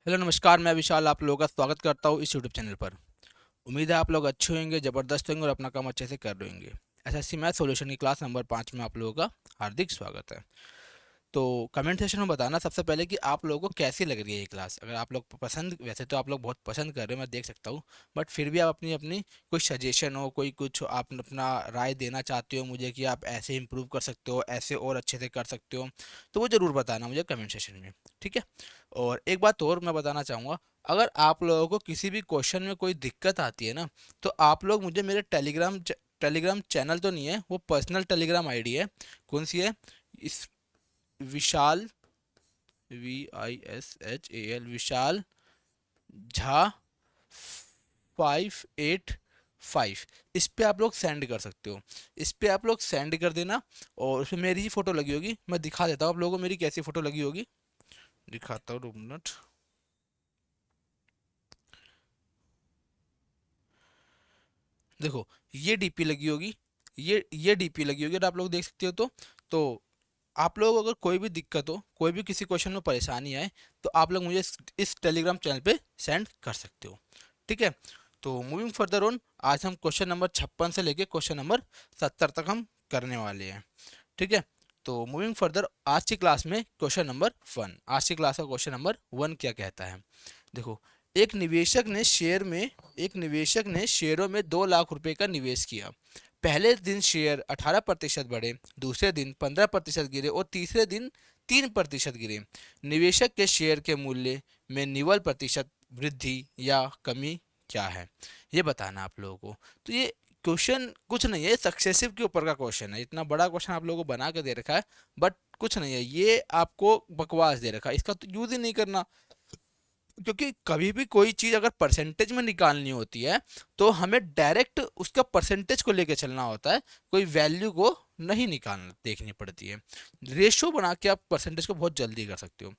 Hello नमस्कार, मैं विशाल आप लोगों का स्वागत करता हूँ इस यूट्यूब चैनल पर। उम्मीद है आप लोग अच्छे होंगे, ज़बरदस्त होंगे और अपना काम अच्छे से कर रहे होंगे। एसएससी मैथ सॉल्यूशन की क्लास नंबर 5 में आप लोगों का हार्दिक स्वागत है। तो कमेंट सेक्शन में बताना सबसे पहले कि आप लोगों को कैसी लग रही है ये क्लास। अगर आप लोग पसंद, वैसे तो आप लोग बहुत पसंद कर रहे हो, मैं देख सकता हूँ, बट फिर भी आप अपनी अपनी कोई सजेशन हो, कोई कुछ आप अपना राय देना चाहते हो मुझे कि आप ऐसे इंप्रूव कर सकते हो, ऐसे और अच्छे से कर सकते हो, तो वो ज़रूर बताना मुझे कमेंट सेक्शन में। ठीक है। और एक बात और मैं बताना चाहूँगा, अगर आप लोगों को किसी भी क्वेश्चन में कोई दिक्कत आती है ना, तो आप लोग मुझे मेरे टेलीग्राम चैनल तो नहीं है, वो पर्सनल टेलीग्राम आईडी है। कौन सी है? इस विशाल, VISHAL, विशाल झा 585, इस पे आप लोग सेंड कर सकते हो। इस पे आप लोग सेंड कर देना और उसमें मेरी ही फोटो लगी होगी। मैं दिखा देता हूँ आप लोगों को मेरी कैसी फोटो लगी होगी। दिखाता हूँ, 2 मिनट। देखो, ये डीपी लगी होगी, ये डीपी लगी होगी और आप लोग देख सकते हो। तो आप लोग अगर कोई भी दिक्कत हो, कोई भी किसी क्वेश्चन में परेशानी आए, तो आप लोग मुझे इस टेलीग्राम चैनल पे सेंड कर सकते हो। ठीक है। तो मूविंग फर्दर ऑन, आज हम क्वेश्चन नंबर 56 से लेके क्वेश्चन नंबर 70 तक हम करने वाले हैं। ठीक है। तो मूविंग फर्दर, आज की क्लास में क्वेश्चन नंबर 1, आज की क्लास का क्वेश्चन नंबर 1 क्या कहता है। देखो, एक निवेशक ने शेयर में एक निवेशक ने शेयरों में 2 लाख रुपए का निवेश किया। पहले दिन शेयर 18% बढ़े, दूसरे दिन 15% गिरे और तीसरे दिन 3% गिरे। निवेशक के शेयर के मूल्य में निवल प्रतिशत वृद्धि या कमी क्या है, ये बताना आप लोगों को। तो ये क्वेश्चन कुछ नहीं है, सक्सेसिव के ऊपर का क्वेश्चन है। इतना बड़ा क्वेश्चन आप लोगों को बना के दे रखा है, बट कुछ नहीं है, ये आपको बकवास दे रखा है, इसका तो यूज ही नहीं करना। क्योंकि कभी भी कोई चीज़ अगर परसेंटेज में निकालनी होती है, तो हमें डायरेक्ट उसका परसेंटेज को लेके चलना होता है, कोई वैल्यू को नहीं निकालना देखनी पड़ती है। रेशो बना के आप परसेंटेज को बहुत जल्दी कर सकते हो।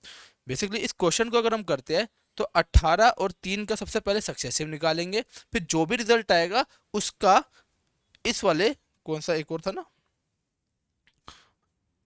बेसिकली इस क्वेश्चन को अगर हम करते हैं, तो 18 और 3 का सबसे पहले सक्सेसिव निकालेंगे, फिर जो भी रिजल्ट आएगा उसका इस वाले, कौन सा एक और था ना,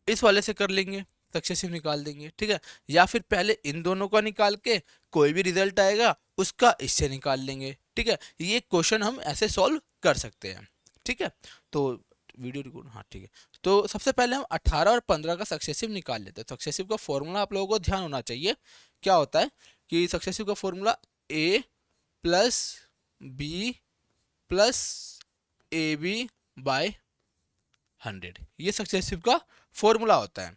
इस वाले से कर लेंगे, सक्सेसिव निकाल देंगे। ठीक है। या फिर पहले इन दोनों का निकाल के कोई भी रिजल्ट आएगा उसका इससे निकाल लेंगे। ठीक है। ये क्वेश्चन हम ऐसे सॉल्व कर सकते हैं। ठीक है। तो वीडियो रिकॉर्ड, हाँ ठीक है। तो सबसे पहले हम 18 और 15 का सक्सेसिव निकाल लेते हैं। सक्सेसिव का फॉर्मूला आप लोगों को ध्यान होना चाहिए। क्या होता है कि सक्सेसिव का फॉर्मूला A+B+AB/100, ये सक्सेसिव का फॉर्मूला होता है।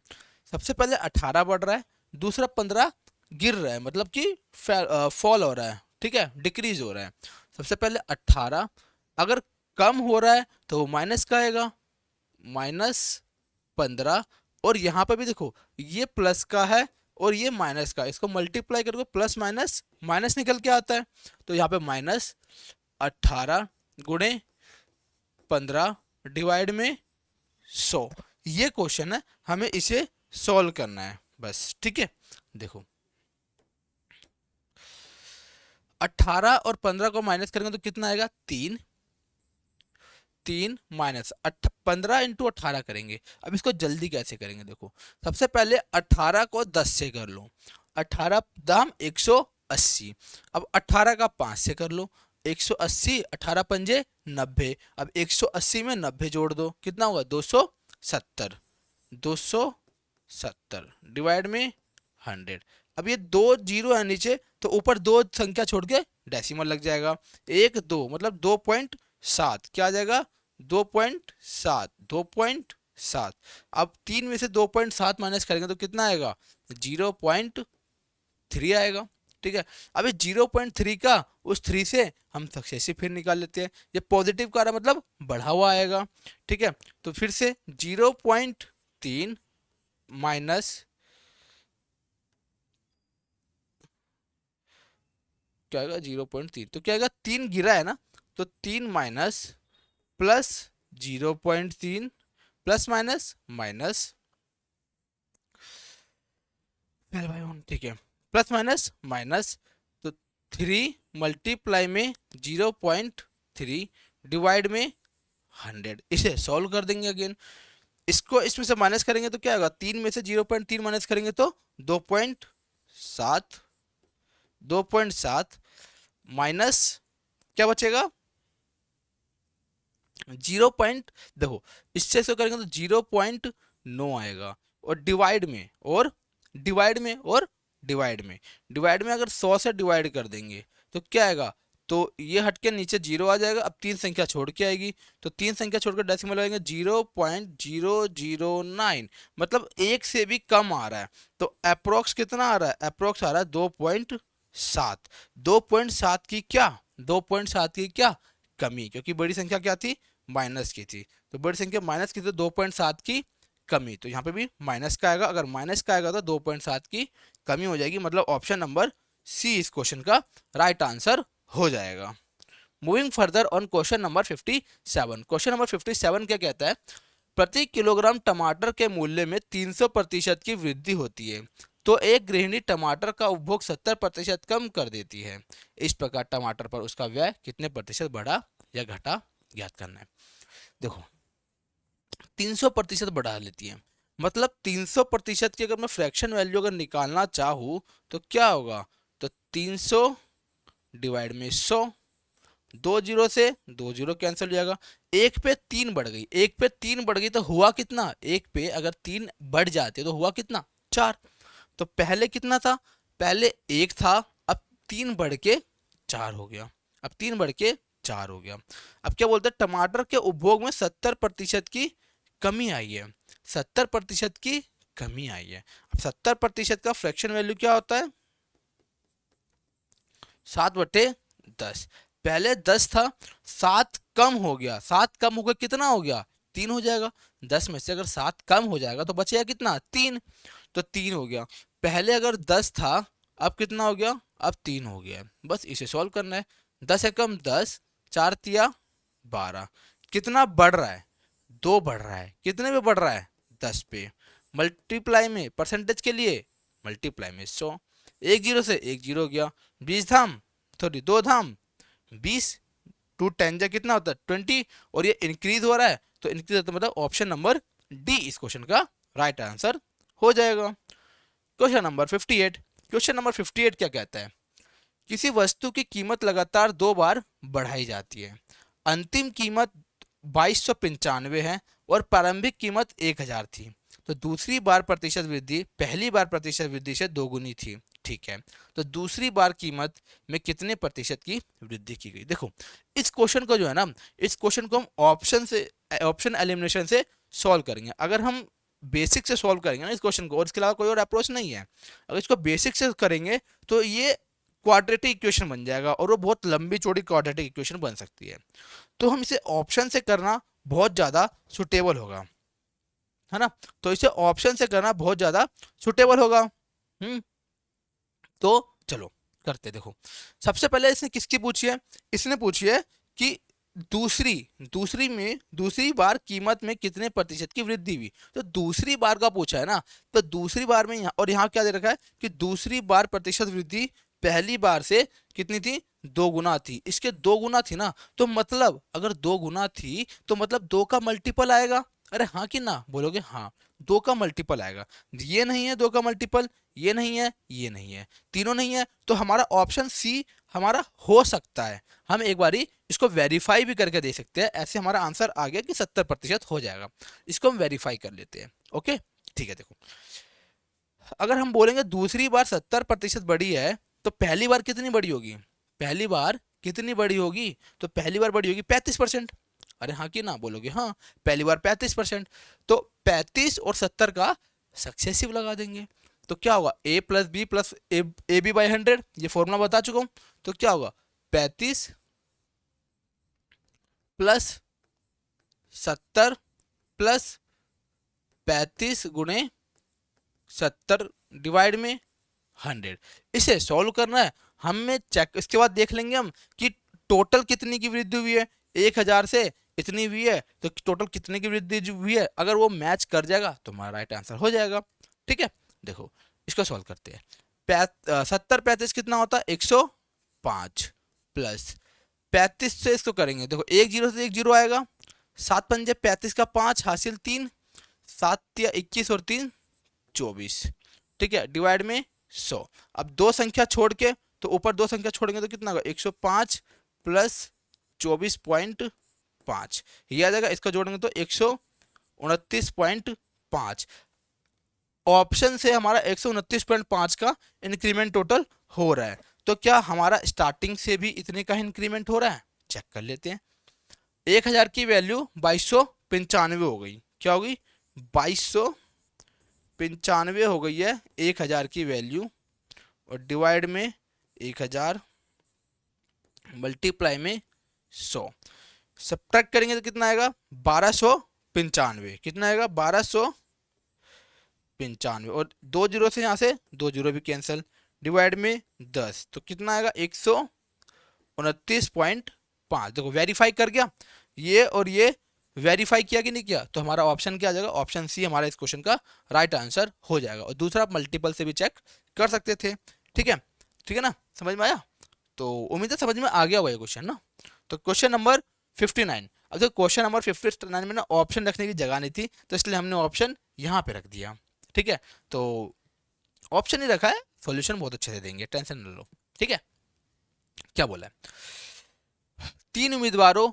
सबसे पहले 18 बढ़ रहा है, दूसरा 15 गिर रहा है, मतलब कि फॉल हो रहा है। ठीक है, डिक्रीज हो रहा है। सबसे पहले 18 अगर कम हो रहा है तो वो माइनस का आएगा, -15। और यहाँ पे भी देखो, ये प्लस का है और ये माइनस का, इसको मल्टीप्लाई करोगे प्लस माइनस माइनस निकल के आता है। तो यहाँ पे -18 गुणे 15 डिवाइड में 100, ये क्वेश्चन है, हमें इसे सॉल्व करना है बस। ठीक है। देखो, 18 और 15 को माइनस करेंगे तो कितना आएगा? 3। 3 माइनस 15 × 18 करेंगे। अब इसको जल्दी कैसे करेंगे, देखो, सबसे पहले 18 को 10 से कर लो, 18 दाम 180। अब 18 का 5 से कर लो, 180, 18 पंजे 90। अब 180 में 90 जोड़ दो, कितना हुआ? 270। 270 डिवाइड में 100। अब ये 2 जीरो है नीचे, तो ऊपर 2 संख्या छोड़ के डेसिमल लग जाएगा। 1 2 मतलब 2.7, क्या आ जाएगा? 2.7, 2.7। अब 3 में से 2.7 माइनस करेंगे तो कितना आएगा? 0.3 आएगा। ठीक है। अब 0.3 का उस 3 से हम सक्सेसिव फिर निकाल लेते हैं, ये पॉजिटिव का रहा मतलब बढ़ा हुआ आएगा। ठीक है। तो फिर से 0.3 माइनस, क्या आएगा? 0.3, तो क्या आएगा? 3 गिरा है ना, तो 3 minus plus 0.3 plus minus minus, ठीक है, प्लस माइनस माइनस। तो 3 मल्टीप्लाई में 0.3 डिवाइड में 100, इसे सॉल्व कर देंगे अगेन। इसको इसमें से माइनस करेंगे तो क्या होगा? 3 में से 0.3 माइनस करेंगे तो 2.7 2.7 माइनस क्या बचेगा 0 इससे इसको करेंगे तो 0.9 आएगा। और डिवाइड में और डिवाइड में और डिवाइड में अगर 100 से डिवाइड कर देंगे तो क्या आएगा, तो ये हट के नीचे 0 आ जाएगा। अब 3 संख्या छोड़ के आएगी, तो 3 संख्या छोड़कर डेसिमल आएंगे 0.009, मतलब एक से भी कम आ रहा है। तो अप्रोक्स कितना आ रहा है, अप्रोक्स आ रहा है 2.7। 2.7 की क्या, 2.7 की क्या कमी, क्योंकि बड़ी संख्या क्या थी, माइनस की थी। तो बड़ी संख्या माइनस की, तो 2.7 की कमी, तो यहाँ पे भी माइनस का आएगा। अगर माइनस का आएगा तो 2.7 की कमी हो जाएगी, मतलब ऑप्शन नंबर सी इस क्वेश्चन का राइट आंसर हो जाएगा। Moving further on question number 57। Question number 57 क्या कहता है, प्रति किलोग्राम टमाटर के मूल्य में 300% की वृद्धि होती है, तो एक गृहिणी टमाटर का उपभोग 70% कम कर देती है। इस प्रकार टमाटर पर उसका व्यय कितने प्रतिशत बढ़ा या घटा, ज्ञात करना है। देखो 300% बढ़ा लेती है, मतलब 300% की अगर मैं फ्रैक्शन वैल्यू अगर निकालना चाहूँ तो क्या होगा, तो 300 डिवाइड में 100, 2 जीरो से 2 जीरो कैंसिल हो जाएगा। एक पे 3 बढ़ गई, एक पे 3 बढ़ गई तो हुआ कितना, एक पे अगर 3 बढ़ जाते तो हुआ कितना 4। तो पहले कितना था, पहले 1 था, अब 3 बढ़ के 4 हो गया, अब 3 बढ़ के 4 हो गया। अब क्या बोलते हैं, टमाटर के उपभोग में 70% की कमी आई है, 70% की कमी आई है। अब 70% का फ्रैक्शन वैल्यू क्या होता है, 7/10। पहले 10 था, 7 कम हो गया, 7 कम होकर कितना हो गया, 3 हो जाएगा। 10 में से अगर 7 कम हो जाएगा तो बचेगा कितना, 3, तो 3 हो गया। पहले अगर 10 था, अब कितना हो गया, अब 3 हो गया। बस इसे सॉल्व करना है। 10 एकम 10, 4 तिया 12, कितना बढ़ रहा है, 2 बढ़ रहा है, कितने पे बढ़ रहा है, 10 पे। मल्टीप्लाई में परसेंटेज के लिए मल्टीप्लाई में 100, 1 जीरो से 1 जीरो हो गया, 20 धाम सॉरी 2 धाम 20, 2 10 जा कितना होता है 20, और ये इंक्रीज हो रहा है, तो इंक्रीज होता है, मतलब ऑप्शन नंबर डी इस क्वेश्चन का राइट आंसर हो जाएगा। Question number 58। क्वेश्चन नंबर 58 क्या कहता है, किसी वस्तु की कीमत लगातार 2 बार बढ़ाई जाती है, अंतिम कीमत 2295 है और प्रारंभिक कीमत 1000 थी, तो दूसरी बार प्रतिशत वृद्धि पहली बार प्रतिशत वृद्धि से दोगुनी थी। ठीक है, तो दूसरी बार कीमत में कितने प्रतिशत की वृद्धि की गई। देखो इस क्वेश्चन को जो है ना, इस क्वेश्चन को हम ऑप्शन एलिमिनेशन से सॉल्व करेंगे। अगर हम बेसिक से सॉल्व करेंगे ना इस क्वेश्चन को, और इसके अलावा कोई और अप्रोच नहीं है, अगर इसको बेसिक से करेंगे तो ये क्वाड्रेटिक इक्वेशन बन जाएगा, और वो बहुत लंबी चौड़ी क्वाड्रेटिक इक्वेशन बन सकती है। तो हम इसे ऑप्शन से करना बहुत ज़्यादा सुटेबल होगा, है ना, तो इसे ऑप्शन से करना बहुत ज़्यादा सुटेबल होगा। तो चलो करते, देखो सबसे पहले इसने किसकी पूछी है, इसने पूछी है कि दूसरी बार कीमत में कितने प्रतिशत की वृद्धि हुई। तो दूसरी बार का पूछा है ना, तो दूसरी बार में और यहाँ क्या दे रखा है कि दूसरी बार प्रतिशत वृद्धि पहली बार से कितनी थी, 2 गुना थी, इसके 2 गुना थी ना, तो मतलब अगर 2 गुना थी तो मतलब 2 का मल्टीपल आएगा। अरे हाँ कि ना, बोलोगे हाँ, 2 का मल्टीपल आएगा। ये नहीं है 2 का मल्टीपल, ये नहीं है, ये नहीं है, तीनों नहीं है, तो हमारा ऑप्शन सी हमारा हो सकता है। हम एक बारी इसको वेरीफाई भी करके दे सकते हैं, ऐसे हमारा आंसर आ गया कि 70% हो जाएगा। इसको हम वेरीफाई कर लेते हैं। ओके ठीक है, देखो अगर हम बोलेंगे दूसरी बार 70% बढ़ी है तो पहली बार कितनी बड़ी होगी, पहली बार कितनी बड़ी होगी, तो पहली बार बड़ी होगी 35%। अरे हाँ कि ना, बोलोगे हाँ, पहली बार 35%, तो 35 और 70 का सक्सेसिव लगा देंगे, तो क्या होगा a plus B plus A B by 100, ये फॉर्मूला बता चुका हूँ। तो क्या होगा 35 प्लस 70 प्लस 35 गुणे 70 डिवाइड में 100, इसे सॉल्व करना है हमें। चेक इसके बाद देख लेंगे हम कि टोटल कितनी की वृद्धि हुई है, 1000 से इतनी हुई है, तो टोटल कितने की वृद्धि हुई है, अगर वो मैच कर जाएगा तो हमारा राइट आंसर हो जाएगा। ठीक है, देखो इसको सॉल्व करते हैं। 70 35 कितना होता है 105, प्लस 35 से इसको करेंगे, देखो 1 जीरो से 1 जीरो आएगा, 7 पंजे 35 का 5 हासिल 3, 7 या 21 और 3 24। ठीक है, डिवाइड में 100। अब 2 संख्या छोड़ के तो ऊपर दो संख्या छोड़ेंगे तो कितना होगा, 105 प्लस 24.5, ये आ जाएगा। इसका जोड़ेंगे तो 129.5। ऑप्शन से हमारा 129.5 का इंक्रीमेंट टोटल हो रहा है। तो क्या हमारा स्टार्टिंग से भी इतने का इंक्रीमेंट हो रहा है, चेक कर लेते हैं। 1000 की वैल्यू 2295 हो गई, क्या होगी, 2295 हो गई है 1000 की वैल्यू, और डिवाइड में 1000, मल्टीप्लाई में 100, सब्ट्रैक्ट करेंगे तो कितना आएगा, 1295। कितना आएगा, 1295, और दो जीरो से यहाँ से दो जीरो भी कैंसिल, डिवाइड में 10, तो कितना आएगा, 129.5। देखो वेरीफाई कर गया ये, और ये वेरीफाई किया कि नहीं किया, तो हमारा ऑप्शन क्या आ जाएगा, ऑप्शन सी हमारा इस क्वेश्चन का राइट आंसर हो जाएगा। और दूसरा आप मल्टीपल से भी चेक कर सकते थे। ठीक है, ठीक है ना, समझ में आया। तो उम्मीद है समझ में आ गया होगा ये क्वेश्चन ना। तो क्वेश्चन नंबर 59। अब देखो क्वेश्चन नंबर 59 में ना ऑप्शन रखने की जगह नहीं थी, तो इसलिए हमने ऑप्शन यहाँ पे रख दिया। ठीक है, तो ऑप्शन ही रखा है, सॉल्यूशन बहुत अच्छे से देंगे, टेंशन न लो। ठीक है, क्या बोला है, 3 उम्मीदवारों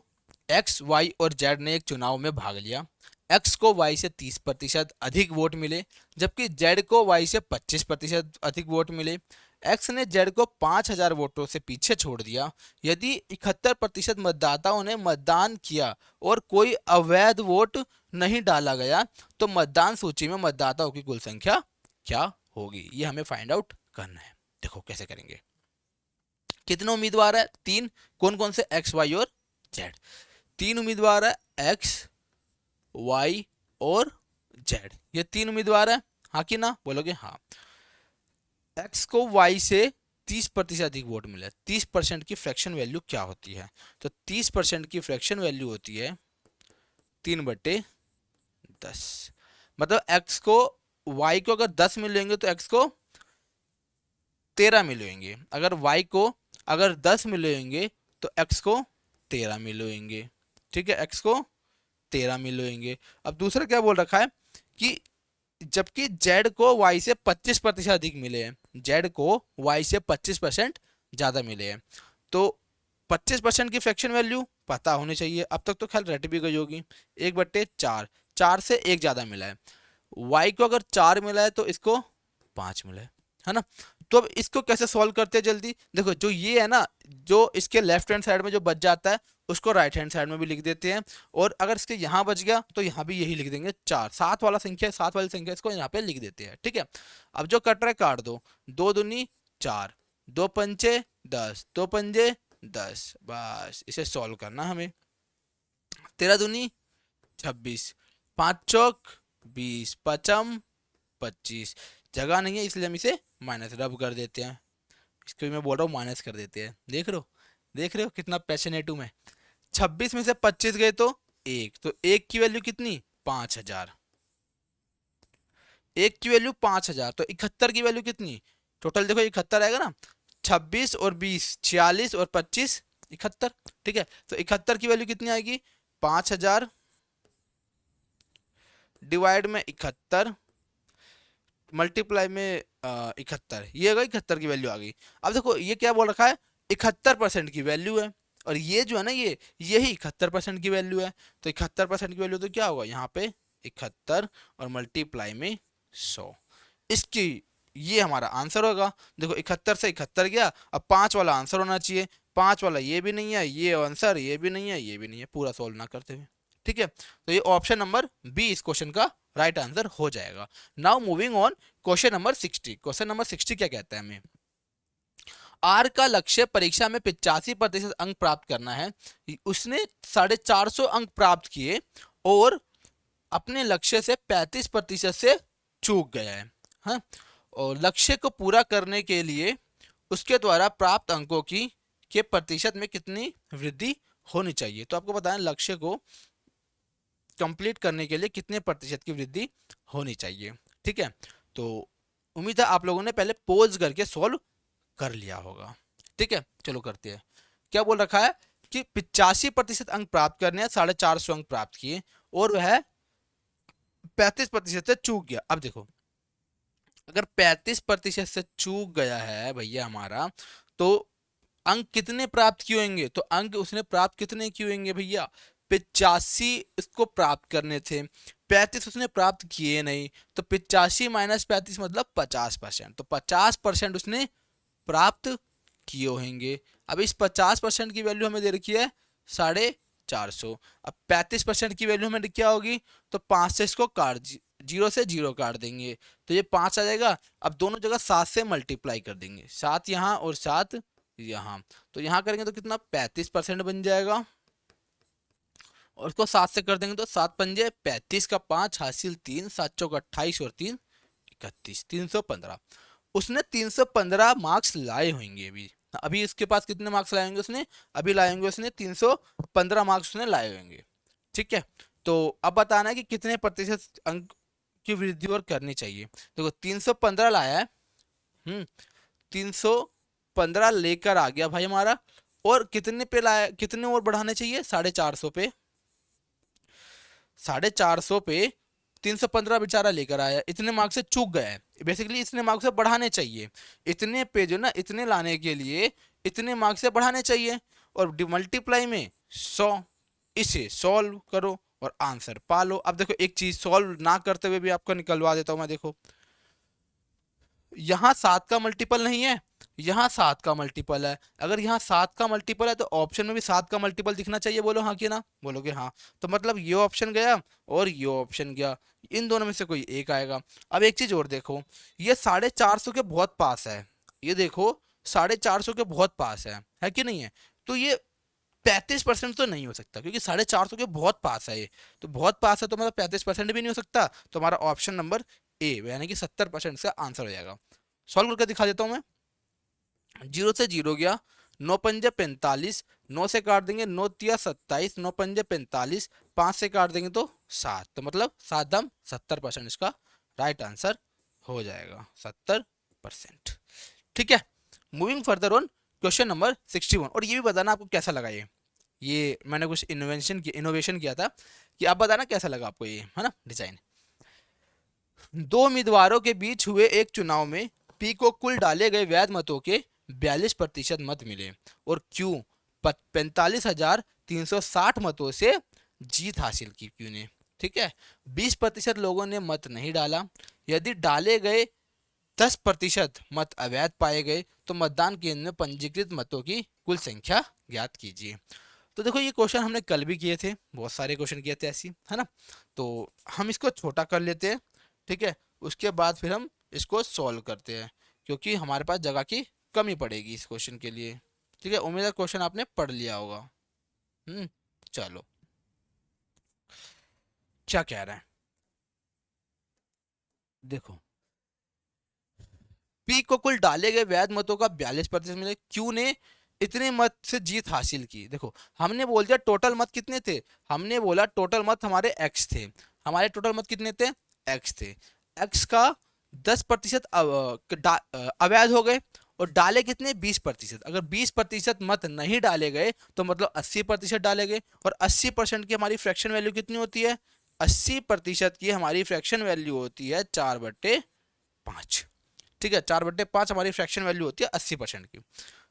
एक्स, वाई और जेड ने एक चुनाव में भाग लिया। एक्स को वाई से 30% अधिक वोट मिले, जबकि जेड को वाई से 25% अधिक वोट मिले। एक्स ने जेड को 5000 वोटों से पीछे छोड़ दिया। यदि 71% मतदाताओं ने मतदान किया और कोई अवैध वोट नहीं डाला गया, तो मतदान सूची में मतदाताओं की कुल संख्या क्या होगी, ये हमें फाइंड आउट करना है। देखो कैसे करेंगे, कितने उम्मीदवार है, 3, कौन कौन से, एक्स, वाई और जेड। 3 उम्मीदवार है, एक्स, वाई और जेड, ये 3 उम्मीदवार है, हाँ कि ना, बोलोगे हाँ। एक्स को वाई से 30% अधिक वोट मिले, 30% की फ्रैक्शन वैल्यू क्या होती है, तो 30% की फ्रैक्शन वैल्यू होती है 3/10। मतलब एक्स को, वाई को अगर 10 मिलेंगे तो एक्स को 13 मिलेंगे, अगर वाई को अगर 10 मिलेंगे तो एक्स को 13 मिलेंगे। ठीक है, एक्स को 13 मिलेंगे। अब दूसरा क्या बोल रखा है कि जबकि जेड को वाई से 25% अधिक मिले हैं, जेड को वाई से 25% ज्यादा मिले हैं, तो 25% की फ्रैक्शन वैल्यू पता होनी चाहिए। अब तक तो ख्याल रट भी गई होगी, 1/4, 4 से एक ज्यादा मिला है। वाई को अगर 4 मिला है तो इसको 5 मिला है ना। तो अब इसको कैसे सॉल्व करते हैं जल्दी, देखो जो ये है ना, जो इसके लेफ्ट हैंड साइड में जो बच जाता है उसको राइट हैंड साइड में भी लिख देते हैं, और अगर इसके यहाँ बच गया तो यहाँ भी यही लिख देंगे 4, 7 वाला संख्या, 7 वाली संख्या इसको यहाँ पे लिख देते हैं। ठीक है, अब जो कट रहा है काट दो, 2 दूनी 4, 2 पंचे 10, 2 पंजे 10, बस इसे सॉल्व करना हमें। 13 दूनी 26, 5 चौक 20, पचम 25, जगह नहीं है इसलिए हम इसे माइनस रब कर देते हैं। इसको भी मैं बोल रहा हूँ माइनस कर देते हैं, देख रहे हो, देख रहे हो कितना पैशनेट हूं मैं। 26 में से 25 गए तो एक, तो एक की वैल्यू कितनी, 5000, एक की वैल्यू 5000, तो 71 की वैल्यू कितनी, टोटल देखो 71 आएगा ना, 26 और 20 46 और 25 71। ठीक है, तो 71 की वैल्यू कितनी आएगी, 5000 डिवाइड में 71, मल्टीप्लाई में 71, ये आ गई 71 की वैल्यू आ गई। अब देखो ये क्या बोल रखा है, 71% की वैल्यू है, और ये जो है ना ये यही 71% की वैल्यू है, तो 71% की वैल्यू तो क्या होगा यहाँ पे 71 और मल्टीप्लाई में 100, इसकी ये हमारा आंसर होगा। देखो 71 से 71 गया, अब 5 वाला आंसर होना चाहिए, 5 वाला ये भी नहीं है, ये आंसर ये भी नहीं है, ये भी नहीं है, पूरा सोल्व ना करते हुए। ठीक है, तो ये ऑप्शन नंबर बी इस क्वेश्चन का राइट आंसर हो जाएगा। Now moving on, question number 60। Question number 60 क्या कहता है हमें, आर का लक्ष्य परीक्षा में 85% अंक प्राप्त करना है। उसने 450 अंक प्राप्त किए और अपने लक्ष्य से 35% से चूक गया है। हाँ? और लक्ष्य को पूरा करने के लिए उसके द्वारा प्राप्त अंकों की के प्रतिशत में कितनी वृद्धि होनी चाहिए। तो आपको बताएं लक्ष्य को कंप्लीट करने के लिए कितने प्रतिशत की वृद्धि होनी चाहिए। ठीक है, तो उम्मीद है आप लोगों ने पहले पोज करके सॉल्व कर लिया होगा। ठीक है, चलो करते हैं। क्या बोल रखा है कि 85% अंक प्राप्त करने हैं, 450 अंक प्राप्त किए और वह 35% से चूक गया। अब देखो अगर 35% से चूक गया है भैया हमारा, तो अंक कितने प्राप्त किए होंगे, तो अंक उसने प्राप्त कितने किए होंगे भैया, 85 इसको प्राप्त करने थे, 35 उसने प्राप्त किए नहीं, तो 85 माइनस 35 मतलब 50%, तो 50% उसने प्राप्त किए होंगे। अब इस 50% की वैल्यू हमें दे रखी है 450। अब 35% की वैल्यू हमें क्या होगी, तो 5 से इसको काट, 0 से 0 काट देंगे, तो ये 5 आ जाएगा। अब दोनों जगह 7 से मल्टीप्लाई कर देंगे, 7 यहाँ और 7 यहाँ, तो यहाँ करेंगे तो कितना 35% बन जाएगा, और इसको 7 से कर देंगे तो 7 पंजे 35 का 5 हासिल 3, 7 चौक 28 और 3 31, 315। उसने 315 मार्क्स लाए होंगे। अभी अभी इसके पास कितने मार्क्स लाए होंगे उसने, अभी लाए होंगे उसने 315 मार्क्स उसने लाए होंगे। ठीक है, तो अब बताना है कि कितने प्रतिशत अंक की वृद्धि और करनी चाहिए। देखो 315 लाया है, 315 लेकर आ गया भाई हमारा, और कितने पे लाया, कितने और बढ़ाने चाहिए, 450 पे, 450 पे 315 बेचारा लेकर आया, इतने मार्क्स से चूक गया है, बेसिकली इतने मार्क्स से बढ़ाने चाहिए, इतने पे जो ना, इतने लाने के लिए इतने मार्क्स से बढ़ाने चाहिए, और मल्टीप्लाई में 100, इसे सॉल्व करो और आंसर पा लो। अब देखो एक चीज सॉल्व ना करते हुए भी आपको निकलवा देता हूं मैं, देखो यहाँ 7 का मल्टीपल नहीं है, यहाँ 7 का मल्टीपल है, अगर यहाँ 7 का मल्टीपल है तो ऑप्शन में भी 7 का मल्टीपल दिखना चाहिए, बोलो हाँ कि ना, बोलोगे हाँ, तो मतलब ये ऑप्शन गया और ये ऑप्शन गया, इन दोनों में से कोई एक आएगा। अब एक चीज और देखो, ये 450 के बहुत पास है, ये देखो 450 के बहुत पास है कि नहीं है, तो ये 35% तो नहीं हो सकता, क्योंकि 450 के बहुत पास है ये, तो बहुत पास है तो मतलब 35% भी नहीं हो सकता, तो हमारा ऑप्शन नंबर ए यानी कि 70% से आंसर हो जाएगा। सॉल्व करके दिखा देता हूं मैं, 0 से 0 गया, 9 पंजे 45, 9 से काट देंगे 9 तिया 27, 9 पंजे 45, 5 से काट देंगे तो 7, तो मतलब 7 दम 70% इसका राइट आंसर हो जाएगा, 70%। ठीक है, moving further on question number 61, और ये भी बताना आपको कैसा लगा ये मैंने कुछ इनोवेशन किया था, कि आप बताना कैसा लगा आपको ये, है ना डिजाइन। दो उम्मीदवारों के बीच हुए एक चुनाव में पी को कुल डाले गए वैध मतों के 42% मत मिले, और क्यू 45,360 मतों से जीत हासिल की क्यू ने। ठीक है, 20% लोगों ने मत नहीं डाला। यदि डाले गए 10% मत अवैध पाए गए तो मतदान केंद्र में पंजीकृत मतों की कुल संख्या ज्ञात कीजिए। तो देखो ये क्वेश्चन हमने कल भी किए थे, बहुत सारे क्वेश्चन किए थे ऐसी, है ना, तो हम इसको छोटा कर लेते हैं। ठीक है, उसके बाद फिर हम इसको सॉल्व करते हैं, क्योंकि हमारे पास जगह की कमी पड़ेगी इस क्वेश्चन के लिए। ठीक है, उम्मीद है क्वेश्चन आपने पढ़ लिया होगा। चलो क्या कह रहे हैं, देखो पी को कुल डाले गए वैध मतों का 42% मिले, क्यू ने इतने मत से जीत हासिल की। देखो हमने बोल दिया टोटल मत कितने थे, हमने बोला टोटल मत हमारे एक्स थे, हमारे टोटल मत कितने थे, एक्स थे, एक्स का 10% अवैध हो गए, और डाले कितने 20%, अगर 20% मत नहीं डाले गए तो मतलब 80% डाले गए, और 80% की हमारी फ्रैक्शन वैल्यू कितनी होती है, 80% की हमारी फ्रैक्शन वैल्यू होती है 4/5। ठीक है, 4/5 हमारी फ्रैक्शन वैल्यू होती है 80% की,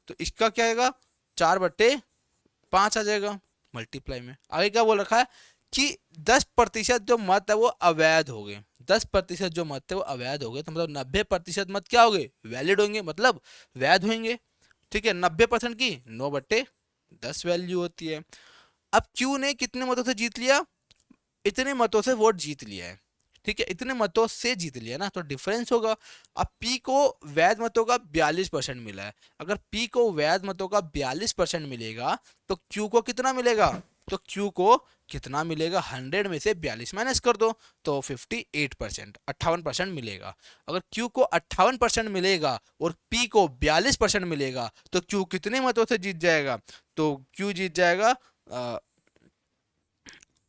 तो इसका क्या आएगा 4/5 आ जाएगा मल्टीप्लाई में। आगे क्या बोल रखा है कि 10% जो मत है वो अवैध हो गए, 10% जो मत है वो अवैध हो गए, तो मतलब 90% मत क्या हो गए, वैलिड होंगे, मतलब वैध होंगे। ठीक है, 90% की 9/10 वैल्यू होती है। अब क्यू ने कितने मतों से जीत लिया, इतने मतों से वोट जीत लिया है। ठीक है, इतने मतों से जीत लिया ना, तो डिफरेंस होगा। अब पी को वैध मतों का 42% मिला है, अगर पी को वैध मतों का 42% मिलेगा तो क्यू को कितना मिलेगा, तो क्यू को कितना मिलेगा, 100 में से 42 माइनस कर दो तो 58%, 58% मिलेगा। अगर क्यू को 58% मिलेगा और पी को 42% मिलेगा तो क्यू कितने मतों से जीत जाएगा, तो क्यू जीत जाएगा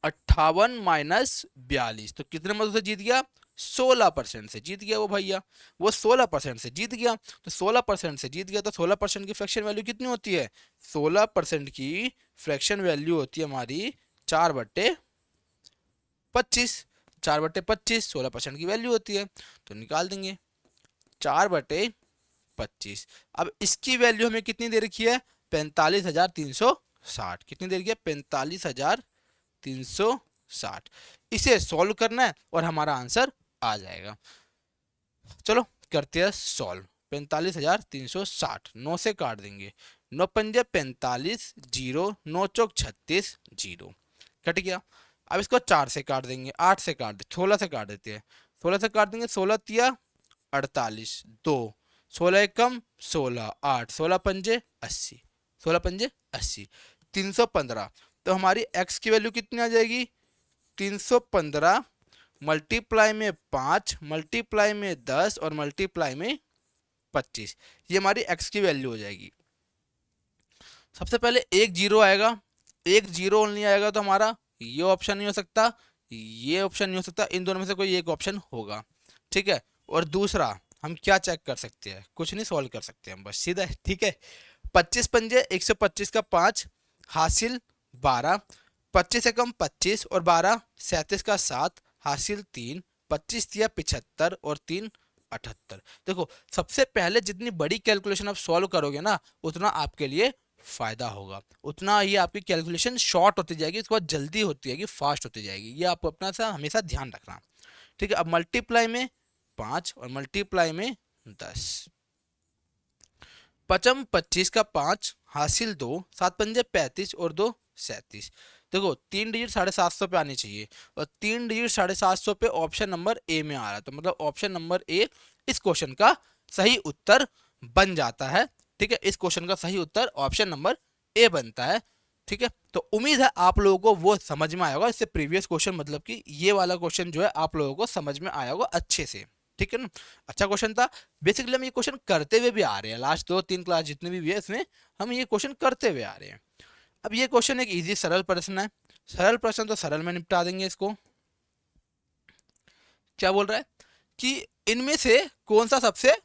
58 माइनस 42, तो कितने मतों से जीत गया, 16% से जीत गया वो भैया, वो 16% से जीत गया, तो 16% से जीत गया, तो 16% की फ्रैक्शन वैल्यू कितनी होती है, 16% की फ्रैक्शन वैल्यू होती है हमारी 4/25, 4/25 16% की वैल्यू होती है, तो निकाल देंगे 4/25 25। अब इसकी वैल्यू हमें कितनी दे रखी है? 45,360। कितनी दे रखी है? 45,360। इसे सॉल्व करना है और हमारा आंसर आ जाएगा। चलो करते हैं सॉल्व। 45,360 9 से काट देंगे। 9 पंजे 45, जीरो 9 चौक 36, जीरो कट गया। अब इसको 4 से काट देंगे, 8 से काट दे, 16 से काट देते हैं। 16 से काट देंगे, 16 तिया 48, 2 16 एकम 16, 8 16 पंजे 80, 16 पंजे 80, 315। तो हमारी x की वैल्यू कितनी आ जाएगी? 315 मल्टीप्लाई में 5 मल्टीप्लाई में 10 और मल्टीप्लाई में 25। ये हमारी x की वैल्यू हो जाएगी। सबसे पहले एक जीरो आएगा, एक जीरो नहीं आएगा तो हमारा ये ऑप्शन नहीं हो सकता, ये ऑप्शन नहीं हो सकता, इन दोनों में से कोई एक ऑप्शन होगा। ठीक है। और दूसरा हम क्या चेक कर सकते हैं? कुछ नहीं, सॉल्व कर सकते हैं हम बस सीधा। ठीक है। 25 पंजे 125 का 5 हासिल 12, 25 से कम 25 और 12 37 का 7 हासिल 3, 25 दिया 75 और 3 78। देखो सबसे पहले जितनी बड़ी कैलकुलेशन आप सॉल्व करोगे ना उतना आपके लिए फायदा होगा, उतना ये आपकी कैलकुलेशन शॉर्ट होती जाएगी, उसके बाद जल्दी होती जाएगी, फास्ट होती जाएगी। ये आप अपना सा हमेशा ध्यान रखना। ठीक है। अब मल्टीप्लाई में 5 और मल्टीप्लाई में 10। पचम 25 का 5 हासिल 2, 7 पंजे 35 और 2 37। देखो 3 डिजिट 750 पे आनी चाहिए और 3 डिजिट 750 पे ऑप्शन नंबर ए में आ रहा है, तो मतलब ऑप्शन नंबर ए इस क्वेश्चन का सही उत्तर बन जाता है। ठीक है। इस क्वेश्चन का सही उत्तर ऑप्शन नंबर ए बनता है। ठीक है। तो उम्मीद है आप लोगों को वो समझ में आया होगा। इससे प्रीवियस क्वेश्चन मतलब कि ये वाला क्वेश्चन जो है आप लोगों को समझ में आया होगा अच्छे से। ठीक है ना। अच्छा क्वेश्चन था। बेसिकली हम ये क्वेश्चन करते हुए भी आ रहे हैं, लास्ट 2-3 क्लास जितने भी है इसमें हम ये क्वेश्चन करते हुए आ रहे हैं। अब ये क्वेश्चन एक इजी सरल प्रश्न है, सरल प्रश्न तो सरल में निपटा देंगे इसको। क्या बोल रहा है कि इनमें से कौन सा सबसे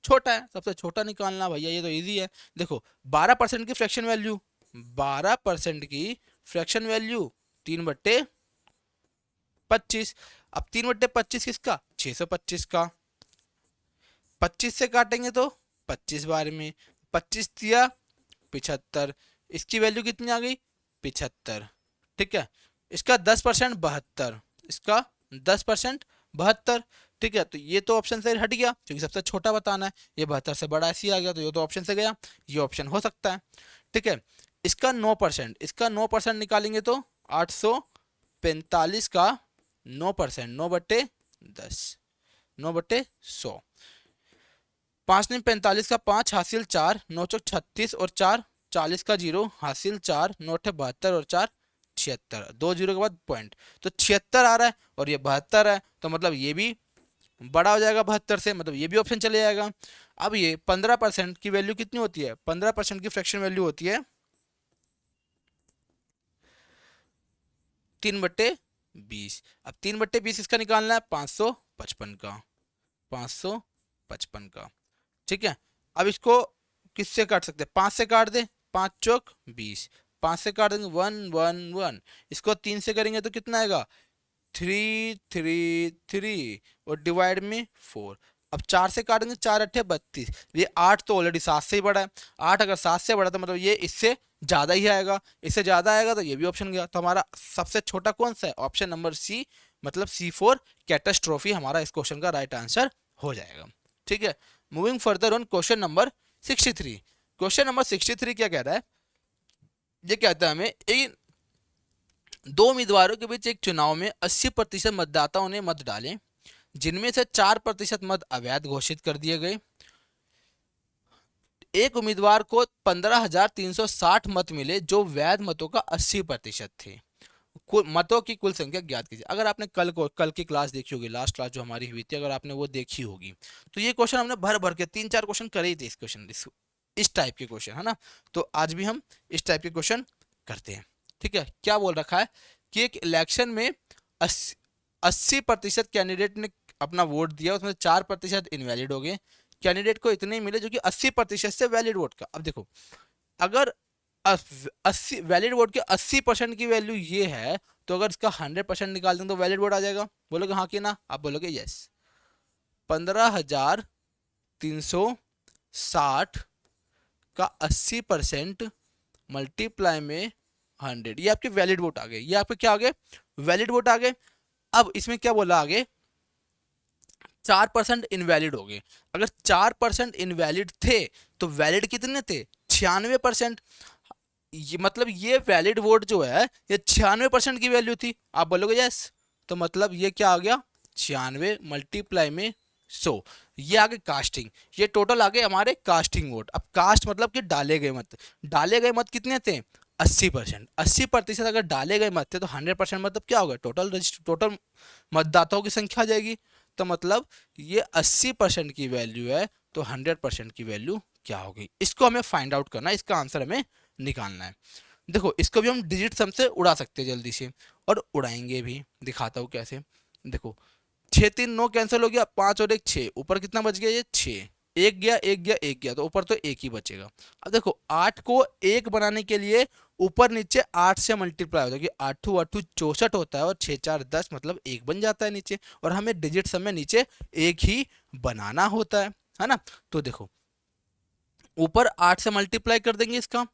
छोटा है? सबसे छोटा निकालना भैया, ये तो इजी है। देखो 12% की फ्रैक्शन वैल्यू, 12% की फ्रैक्शन वैल्यू 3/25। अब 3/25 किसका? 625 का। 25 से काटेंगे तो 25 बार में, 25 दिया 75। इसकी वैल्यू कितनी आ गई? 75। ठीक है। इसका 10% 72, इसका 10% 72। ठीक है। तो ये तो ऑप्शन से हट गया क्योंकि सबसे छोटा बताना है। ये 72 से बड़ा ऐसे ही आ गया तो ये तो ऑप्शन से गया, ये ऑप्शन हो सकता है। ठीक है। इसका 9%, इसका 9% निकालेंगे तो 845 का 9%, 9/10, 9/100। 5 9 45 का 5 हासिल 4, 9 चौक 36 और 4 40 का 0 हासिल 4, 9 72 और 4 76, 2 जीरो के बाद पॉइंट, तो 76 आ रहा है और ये 72 है, तो मतलब ये भी बड़ा हो जाएगा 72 से, मतलब ये भी ऑप्शन चले जाएगा। अब ये 15% की वैल्यू कितनी होती है? 15% की फ्रैक्शन वैल्यू होती है 3/20। अब 3/20 इसका निकालना है 555 का, 555 का। ठीक है। अब इसको किससे काट सकते हैं? 5 से काट दे, 5 चौक 20, 5 से काट देंगे 1 1 1। इसको 3 से करेंगे तो कितना आएगा? 3 3 3 और डिवाइड में 4। अब 4 से काटेंगे, 4 8 32। ये 8 तो ऑलरेडी 7 से ही बड़ा है, 8 अगर 7 से बड़ा तो मतलब ये इससे ज़्यादा ही आएगा, इससे ज़्यादा आएगा तो ये भी ऑप्शन गया। तो हमारा सबसे छोटा कौन सा है? ऑप्शन नंबर सी, मतलब C4 कैटास्ट्रोफी हमारा इस क्वेश्चन का राइट आंसर हो जाएगा। ठीक है। Moving further on question number 63। Question number 63 क्या कह रहा है? ये कहता है हमें एक दो उम्मीदवारों के बीच एक चुनाव में 80% मतदाताओं ने मत डाले, जिनमें से 4% मत अवैध घोषित कर दिए गए। एक उम्मीदवार को 15,360 मत मिले जो वैध मतों का 80% थे। मतों की कुल संख्या ज्ञात कीजिए। अगर आपने कल की क्लास देखी होगी, लास्ट क्लास जो हमारी हुई थी, अगर आपने वो देखी होगी तो ये क्वेश्चन हमने भर भर के 3-4 क्वेश्चन करे ही थे इस क्वेश्चन, इस टाइप के क्वेश्चन, है ना। तो आज भी हम इस टाइप के क्वेश्चन करते हैं। ठीक है। क्या बोल रखा है कि एक इलेक्शन में 80% कैंडिडेट ने अपना वोट दिया, उसमें 4% इनवैलिड हो गए। कैंडिडेट को इतने मिले जो कि 80% से वैलिड वोट का। अब देखो अगर 80 वैलिड वोट के 80% की वैल्यू ये है तो अगर इसका 100% निकाल दें तो वैलिड वोट आ जाएगा। बोलोगे हाँ कि ना? आप बोलोगे यस। 15,360 60 का 80% मल्टीप्लाई में 100, ये आपके वैलिड वोट आ गए। ये आपके क्या आ गए? वैलिड वोट आ गए। अब इसमें क्या बोला आगे? 4% इनवैलिड हो गए। अगर 4% इनवैलिड थे तो वैलिड कितने थे? 96%। ये मतलब ये वैलिड वोट जो है ये 96% की वैल्यू थी। आप बोलोगे यस, तो मतलब ये क्या आ गया? 96 मल्टीप्लाई में 100, ये आगे कास्टिंग। ये टोटल आ गए हमारे कास्टिंग वोट। अब कास्ट मतलब कि डाले गए मत। डाले गए मत कितने थे? 80%। 80% अगर डाले गए मत थे तो 100% मतलब क्या होगा? टोटल मतदाताओं की संख्या आ जाएगी। तो मतलब ये 80% की वैल्यू है, तो 100% की वैल्यू क्या होगी? इसको हमें फाइंड आउट करना है, इसका आंसर हमें निकालना है। देखो इसको भी हम डिजिट सम से उड़ा सकते हैं जल्दी से, और उड़ाएंगे भी, दिखाता हूँ कैसे। देखो 6 3 9 कैंसिल हो गया, 5 और 1 6, ऊपर कितना बच गया? ये 6। एक गया एक गया एक गया, तो ऊपर तो एक ही बचेगा। अब देखो 8 को 1 बनाने के लिए ऊपर नीचे 8 से मल्टीप्लाई होता है, कि 8 8 64 होता है, और 6 4 10 मतलब 1 बन जाता है नीचे, और हमें डिजिट सम में नीचे एक ही बनाना होता है ना। तो देखो ऊपर 8 से मल्टीप्लाई कर देंगे इसका,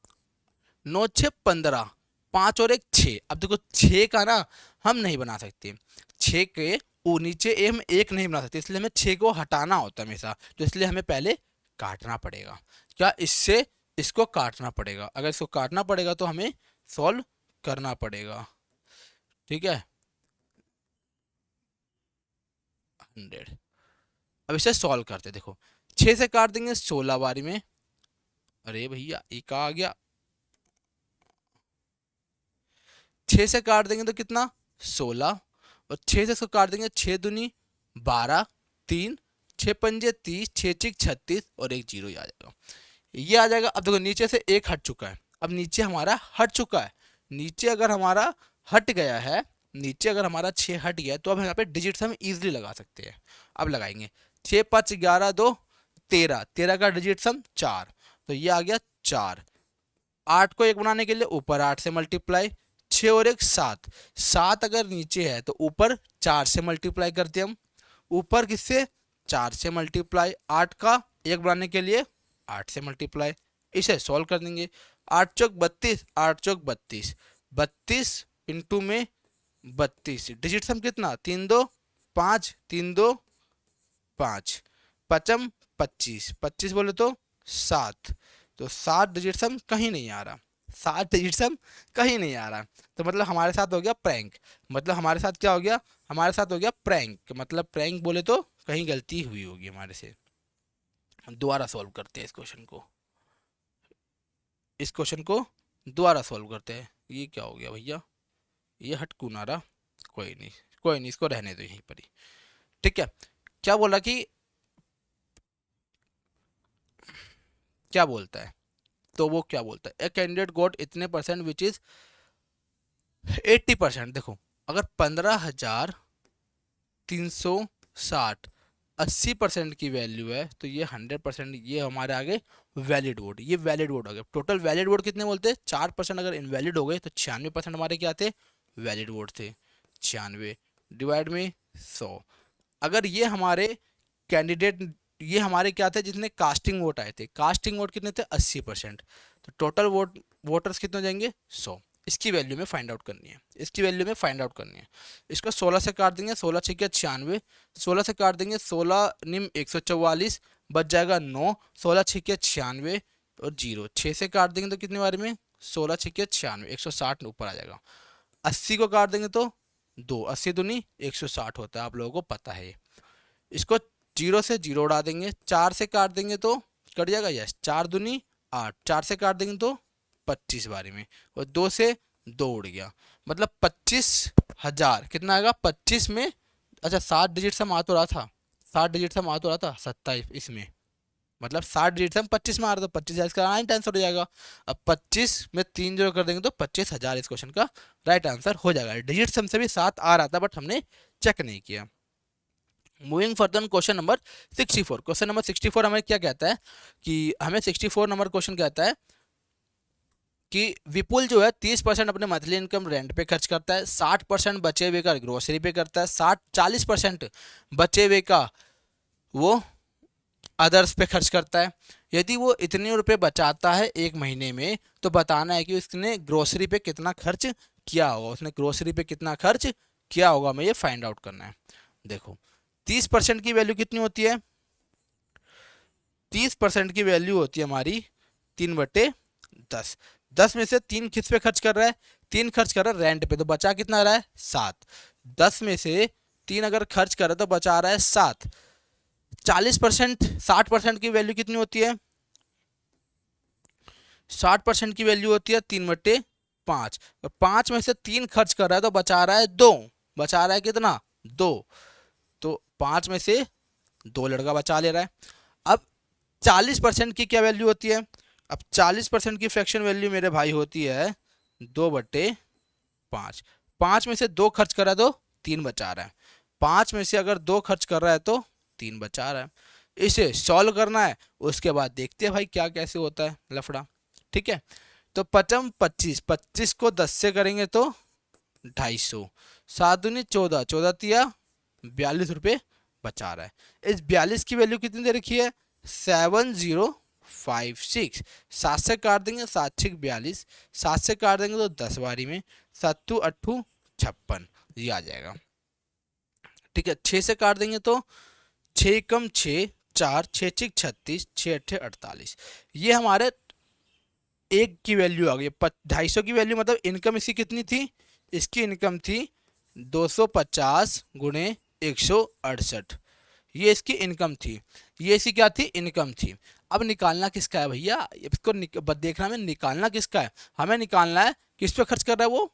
9 6 15, 5 और 1 6। अब देखो 6 का ना हम नहीं बना सकते, 6 के वो नीचे हम एक नहीं बना सकते, इसलिए हमें 6 को हटाना होता है हमेशा। तो इसलिए हमें पहले काटना पड़ेगा। क्या इससे इसको काटना पड़ेगा? अगर इसको काटना पड़ेगा तो हमें सॉल्व करना पड़ेगा। ठीक है, 100। अब इसे सॉल्व करते, देखो 6 से काट देंगे 16 बारी में। अरे भैया एक आ गया। 6 से काट देंगे तो कितना? 16। और 6 से इसको काट देंगे, 6 दूनी 12, 3 6 पंजे 30, 6 चिक 36, और एक जीरो, ये आ जाएगा। ये आ जाएगा। अब देखो नीचे से एक हट चुका है, अब नीचे हमारा हट चुका है। नीचे अगर हमारा हट गया है, नीचे अगर हमारा 6 हट गया है, तो अब यहाँ पे डिजिट्स हम इजीली लगा सकते हैं। अब लगाएंगे 6 5 11 2 13, 13 का डिजिट हम 4, तो ये आ गया 4। 8 को 1 बनाने के लिए ऊपर 8 से मल्टीप्लाई, 6 और 1 7, 7 अगर नीचे है तो ऊपर 4 से मल्टीप्लाई करते हम, ऊपर किससे? 4 से मल्टीप्लाई, 8 का 1 बनाने के लिए 8 से मल्टीप्लाई। इसे सॉल्व कर देंगे। 8 चौक 32, 8 चौक 32, 32 इंटू में 32, डिजिट हम कितना? 3 2 5, 3 2 5, पचम 25, 25 बोले तो 7, तो 7 डिजिट सम कहीं नहीं आ रहा, 7 डिजिट सम कहीं नहीं आ रहा। तो मतलब हमारे साथ हो गया प्रैंक। मतलब हमारे साथ क्या हो गया? हमारे साथ हो गया प्रैंक। मतलब प्रैंक बोले तो कहीं गलती हुई होगी हमारे से। दोबारा सॉल्व करते हैं इस क्वेश्चन को, इस क्वेश्चन को दोबारा सॉल्व करते हैं। ये क्या हो गया भैया? ये हटकू ना रहा, कोई नहीं कोई नहीं, इसको रहने दो यहीं पर ही। ठीक है, क्या बोला कि क्या बोलता है? तो वो क्या बोलता है? ए कैंडिडेट गॉट इतने परसेंट विच इज 80%। देखो अगर 15,360 80% की वैल्यू है, तो ये 100%, ये हमारे आगे वैलिड वोट। ये वैलिड वोट हो गया। टोटल वैलिड वोट कितने बोलते हैं? 4% अगर इनवैलिड हो गए तो 96% हमारे क्या थे? वैलिड वोट थे। 96 डिवाइड में 100। अगर ये हमारे कैंडिडेट, ये हमारे क्या थे जितने कास्टिंग वोट आए थे? कास्टिंग वोट कितने थे? 80%। तो टोटल वोटर्स कितने हो जाएंगे? 100। इसकी वैल्यू में फाइंड आउट करनी है, इसकी वैल्यू में फाइंड आउट करनी है। इसको 16 से काट देंगे, 16 6 96, 16 से काट देंगे 16 निम 144, बच जाएगा 9, 16 6 96 और 0, 6 से काट देंगे तो कितने बारे में? 16 6 96, 160 ऊपर आ जाएगा। 80 को काट देंगे तो 2, 80 दूनी 160 होता है, आप लोगों को पता है। इसको 0 से 0 उड़ा देंगे, 4 से काट देंगे तो कट जाएगा, यस, 4 दूनी 8, 4 से काट देंगे तो 25 बारी में, और 2 से 2 उड़ गया, मतलब 25,000 कितना आएगा? 25 में, अच्छा 7 डिजिट से आ तो रहा था, 7 डिजिट से आ तो रहा था 27 इसमें, मतलब 7 डिजिट से हम 25 में आ रहा था, 25,000 इसका राइट आंसर हो जाएगा। अब 25 में 3 जीरो कर देंगे तो 25,000 इस क्वेश्चन का राइट आंसर हो जाएगा। डिजिट सम से भी 7 आ रहा था, बट हमने चेक नहीं किया। Moving further question number 64। Question number 64 हमें क्या कहता है कि हमें 64 नंबर क्वेश्चन कहता है कि विपुल जो है 30% अपने मंथली इनकम रेंट पे खर्च करता है, 60% बचे हुए का ग्रोसरी पे करता है, 40% बचे हुए का वो अदर्स पे खर्च करता है। यदि वो इतने रुपए बचाता है एक महीने में, तो बताना है कि उसने ग्रोसरी पे कितना खर्च किया होगा, उसने ग्रोसरी पे कितना खर्च किया होगा, हमें ये फाइंड आउट करना है। देखो 30% की वैल्यू कितनी होती है, 30% की वैल्यू होती है हमारी 3/10। 10 में से 3 किस पे खर्च कर रहा है, 3 खर्च कर रहा है रेंट पे, तो बचा कितना रहा है 7। 10 में से 3 अगर खर्च कर रहा है तो बचा रहा है 7। 40%, 60% की वैल्यू कितनी होती है, 60% की वैल्यू होती है 3/5। और 5 में से 3 खर्च कर रहा है तो बचा रहा है 2। बचा रहा है कितना, 2। तो 5 में से 2 लड़का बचा ले रहा है। अब 40% की क्या वैल्यू होती है, अब 40% की फ्रैक्शन वैल्यू मेरे भाई होती है 2/5। 5 में से 2 खर्च कर रहा है तो 3 बचा रहा है। 5 में से अगर 2 खर्च कर रहा है तो 3 बचा रहा है। इसे सॉल्व करना है, उसके बाद देखते हैं भाई क्या कैसे होता है लफड़ा। ठीक है, तो 5 25, 25 को 10 से करेंगे तो 250। 7 दूनी 14, 14 तिया 42 रुपये बचा रहा है। इस 42 की वैल्यू कितनी दे रखी है, 7056। 7 से काट देंगे, 7 6 42, 7 से काट देंगे तो 10 बारी में, 7 8 56, ये आ जाएगा। ठीक है, 6 से काट देंगे तो 6 कम 6 4, 6 6 36, 6 8 48, ये हमारे एक की वैल्यू आ गई। 250 की वैल्यू मतलब इनकम इसकी कितनी थी, इसकी इनकम थी 250 गुणे 168, ये इसकी इनकम थी, ये इसकी क्या थी, इनकम थी। अब निकालना किसका है भैया, इसको देखना हमें निकालना किसका है, हमें निकालना है किस पे खर्च कर रहा है वो,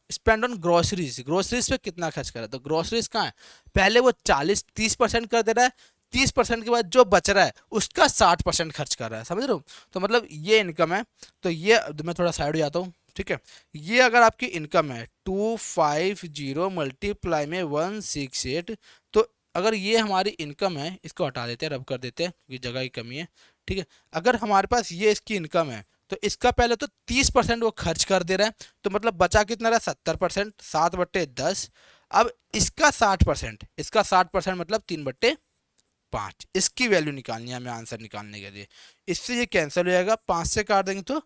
स्पेंड ऑन ग्रोसरीज। ग्रोसरीज पे कितना खर्च कर रहा है, तो ग्रोसरीज कहाँ है, पहले वो 40 30% कर दे रहा है, 30% के बाद जो बच रहा है उसका 60% खर्च कर रहा है, समझ रहे हो। तो मतलब ये इनकम है। तो ये मैं थोड़ा साइड हो जाता हूँ। ठीक है, ये अगर आपकी इनकम है 250 मल्टीप्लाई में 168, तो अगर ये हमारी इनकम है, इसको हटा देते हैं, रब कर देते हैं क्योंकि जगह की कमी है। ठीक है, अगर हमारे पास ये इसकी इनकम है, तो इसका पहले तो 30% वो खर्च कर दे रहा है, तो मतलब बचा कितना रहा 70%, 7/10। अब इसका 60%, इसका 60% मतलब 3/5, इसकी वैल्यू निकालनी है हमें आंसर निकालने के लिए। इससे ये कैंसिल हो जाएगा, 5 से काट देंगे तो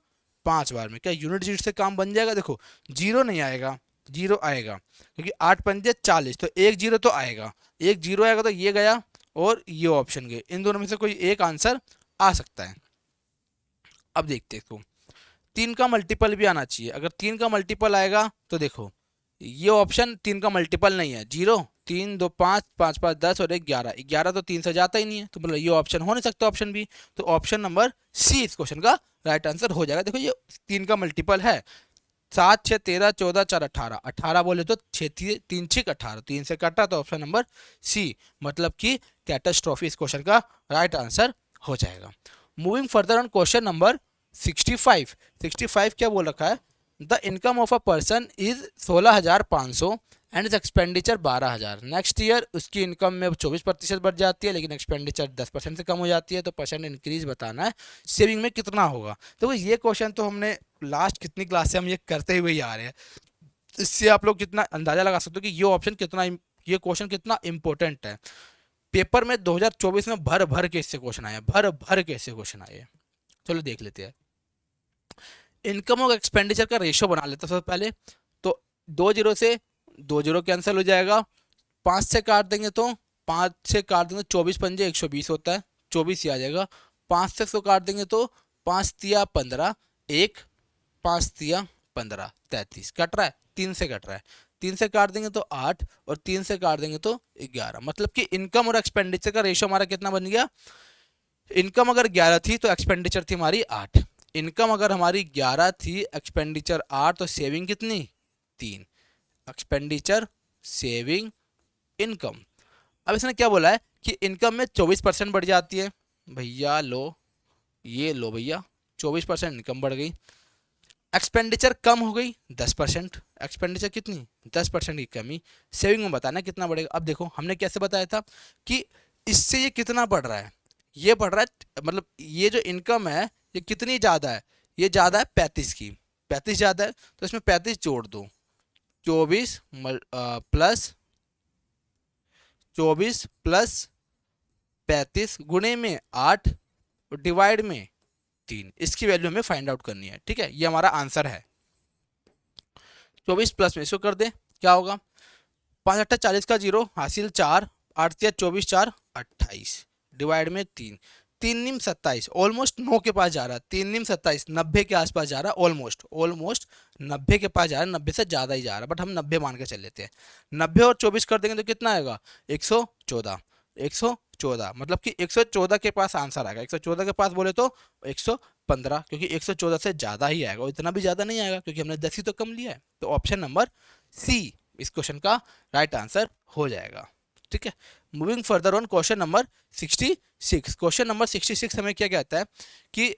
5 बार में क्या यूनिट डिजिट से काम बन जाएगा। देखो जीरो नहीं आएगा, जीरो आएगा क्योंकि 8 पंजे 40, तो एक जीरो तो आएगा, एक जीरो आएगा तो ये गया और ये ऑप्शन गए, इन दोनों में से कोई एक आंसर आ सकता है। अब देखते हैं, तो 3 का मल्टीपल भी आना चाहिए। अगर 3 का मल्टीपल आएगा तो देखो ये ऑप्शन 3 का मल्टीपल नहीं है, 0 3 2 5 5 5 10 और 1 11, 11 तो 3 से जाता ही नहीं है, तो मतलब ये ऑप्शन हो नहीं सकता ऑप्शन बी। तो ऑप्शन नंबर सी इस क्वेश्चन का राइट आंसर हो जाएगा। देखो ये 3 का मल्टीपल है, 7 6 13 14 4 18, 18 बोले तो 6 3 6 18, 3 से कटा तो ऑप्शन नंबर सी, मतलब कि कैटास्ट्रॉफी इस क्वेश्चन का राइट आंसर हो जाएगा। Moving further on question number 65। 65 क्या बोल रखा है, the income of a person is 16,500 and is expenditure 12,000। Next year उसकी इनकम में 24% बढ़ जाती है, लेकिन एक्सपेंडिचर 10% से कम हो जाती है, तो परसेंट इंक्रीज बताना है, सेविंग में कितना होगा। तो ये क्वेश्चन तो हमने लास्ट कितनी क्लास से हम ये करते हुए ही आ रहे हैं, इससे आप लोग कितना अंदाजा लगा सकते हो कि ये ऑप्शन कितना, ये क्वेश्चन कितना इंपॉर्टेंट है। पेपर में 2024 में भर भर के इससे क्वेश्चन आए, भर भर के इससे क्वेश्चन आए। चलो देख लेते हैं, इनकम और एक्सपेंडिचर का रेशियो बना लेते हैं सबसे पहले। तो 2 जीरो से 2 जीरो कैंसिल हो जाएगा, 5 से काट देंगे तो 5 से काट देंगे 24 पंजे 120 होता है, 24 ही आ जाएगा। 5 से 100 काट देंगे तो 5 तिया 15, 1 5 तिया 15 33 कट रहा है, 3 से कट रहा है, 3 से काट देंगे तो 8 और 3 से काट देंगे तो 11, मतलब कि इनकम और एक्सपेंडिचर का रेशियो हमारा कितना बन गया, इनकम अगर 11 थी तो एक्सपेंडिचर थी हमारी 8। इनकम अगर हमारी 11 थी, एक्सपेंडिचर 8, तो सेविंग कितनी 3। Expenditure saving income. अब इसने क्या बोला है कि इनकम में 24% बढ़ जाती है, भैया लो, ये लो भैया 24% इनकम बढ़ गई। एक्सपेंडिचर कम हो गई 10%, एक्सपेंडिचर कितनी 10% की कमी, सेविंग में बताना कितना बढ़ेगा। अब देखो हमने कैसे बताया था कि इससे ये कितना बढ़ रहा है, ये बढ़ रहा है, मतलब ये जो इनकम है ये कितनी ज़्यादा है, ये ज़्यादा है 35 की, 35 ज़्यादा है तो इसमें 35 जोड़ दो, 24 प्लस 24 प्लस 35 गुणे में 8 और डिवाइड में 3, इसकी वैल्यू हमें फाइंड आउट करनी है। ठीक है, ये हमारा आंसर है। 24 प्लस में इसको कर दे, क्या होगा, 5 8 40 का जीरो हासिल 4, 8 3 24 4 28 डिवाइड में 3, 3 निम 27, ऑलमोस्ट 9 के पास जा रहा है, 3 निम 27 90 के आसपास जा रहा है, ऑलमोस्ट ऑलमोस्ट 90 के पास जा रहा है, 90 से ज़्यादा ही जा रहा है, बट हम 90 मान के चल लेते हैं। 90 और 24 कर देंगे तो कितना आएगा, 114, 114 मतलब कि 114 के पास आंसर आएगा। 114 के पास बोले तो 115, क्योंकि 114 से ज़्यादा ही आएगा, इतना भी ज़्यादा नहीं आएगा क्योंकि हमने 10 ही तो कम लिया है। तो ऑप्शन नंबर सी इस क्वेश्चन का राइट आंसर हो जाएगा। ठीक है, moving further on question number 66। Question number 66 हमें क्या कहता है कि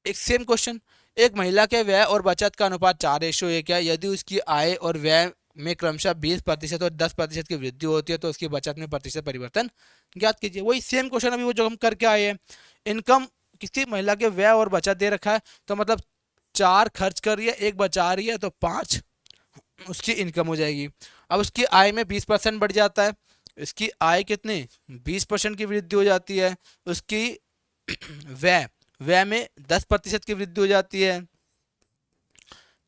एक सेम क्वेश्चन, एक महिला के व्यय और बचत का अनुपात 4:1 है। यदि उसकी आय और व्यय में क्रमशः 20% और 10% की वृद्धि होती है तो उसकी बचत में प्रतिशत परिवर्तन ज्ञात कीजिए। वही सेम क्वेश्चन अभी वो जो हम करके आए हैं। इनकम किसी महिला के व्यय और बचत दे रखा है, तो मतलब 4 खर्च कर रही है, 1 बचा रही है, तो 5 उसकी इनकम हो जाएगी। अब उसकी आय में 20% बढ़ जाता है, इसकी आय कितनी 20% की वृद्धि हो जाती है, उसकी व्यय व्यय में 10% की वृद्धि हो जाती है।